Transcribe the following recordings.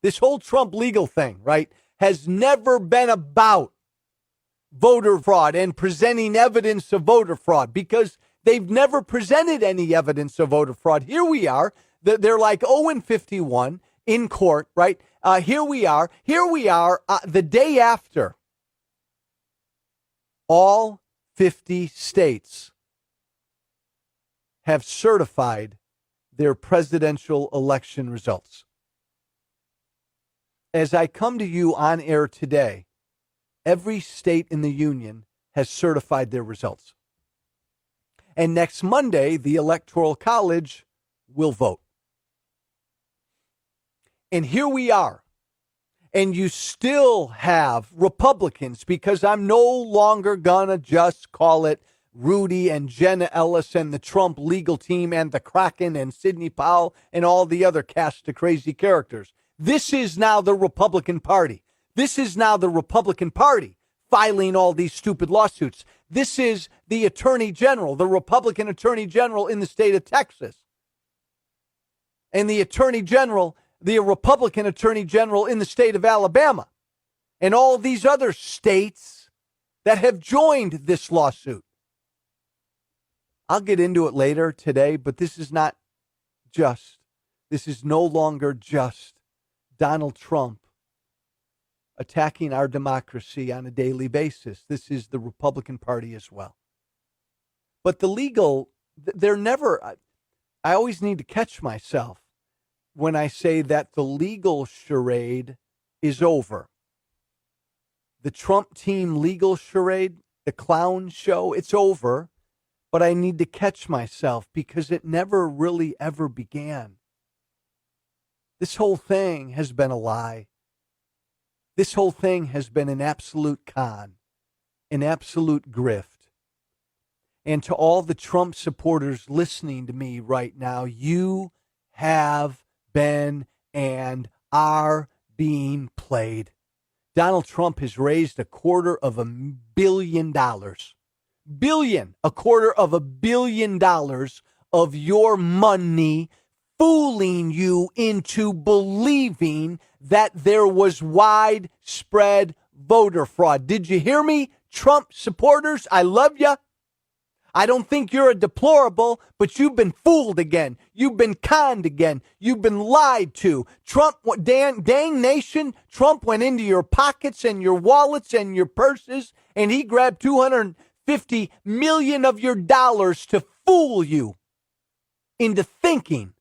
This whole Trump legal thing, right, has never been about voter fraud and presenting evidence of voter fraud, because they've never presented any evidence of voter fraud. Here we are. They're like 0-51 in court, right? Here we are the day after all 50 states have certified their presidential election results. As I come to you on air today, every state in the union has certified their results. And next Monday, the Electoral College will vote. And here we are. And you still have Republicans, because I'm no longer going to just call it Rudy and Jenna Ellis and the Trump legal team and the Kraken and Sidney Powell and all the other cast of crazy characters. This is now the Republican Party. This is now the Republican Party filing all these stupid lawsuits. This is the Attorney General, the Republican Attorney General in the state of Texas. And the Republican Attorney General in the state of Alabama. And all these other states that have joined this lawsuit. I'll get into it later today, but this is no longer just Donald Trump attacking our democracy on a daily basis. This is the Republican Party as well. But the legal, I always need to catch myself when I say that the legal charade is over. The Trump team legal charade, the clown show, it's over. But I need to catch myself, because it never really ever began. This whole thing has been a lie. This whole thing has been an absolute con, an absolute grift. And to all the Trump supporters listening to me right now, you have been and are being played. Donald Trump has raised $250 million. $250 million of your money, fooling you into believing that there was widespread voter fraud. Did you hear me, Trump supporters? I love you. I don't think you're a deplorable, but you've been fooled again. You've been conned again. You've been lied to. Trump, dang nation, Trump went into your pockets and your wallets and your purses, and he grabbed $250 million of your dollars to fool you into thinking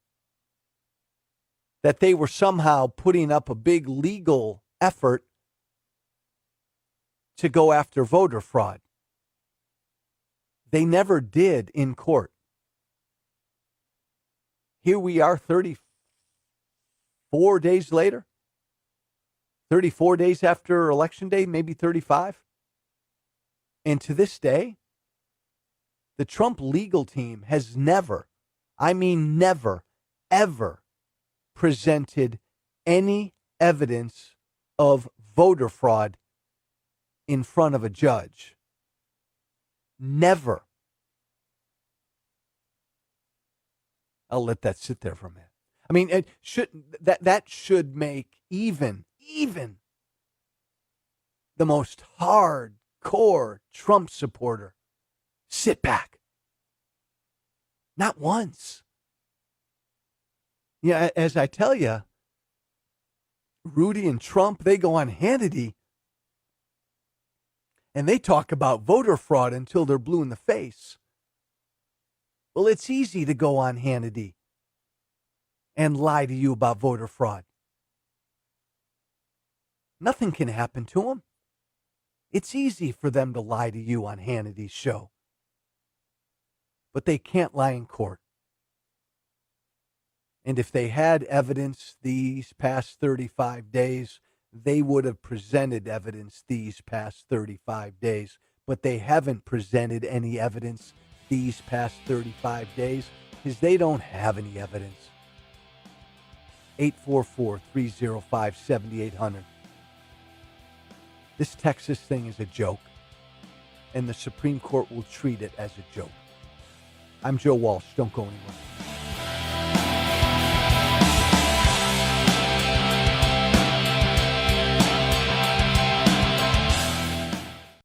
that they were somehow putting up a big legal effort to go after voter fraud. They never did in court. Here we are 34 days later, 34 days after Election Day, maybe 35. And to this day, the Trump legal team has never, ever presented any evidence of voter fraud in front of a judge. Never. I'll let that sit there for a minute. I mean, it should that should make even the most hardcore Trump supporter sit back. Not once. Yeah, as I tell you, Rudy and Trump, they go on Hannity and they talk about voter fraud until they're blue in the face. Well, it's easy to go on Hannity and lie to you about voter fraud. Nothing can happen to them. It's easy for them to lie to you on Hannity's show. But they can't lie in court. And if they had evidence these past 35 days, they would have presented evidence these past 35 days. But they haven't presented any evidence these past 35 days because they don't have any evidence. 844-305-7800. This Texas thing is a joke, and the Supreme Court will treat it as a joke. I'm Joe Walsh. Don't go anywhere.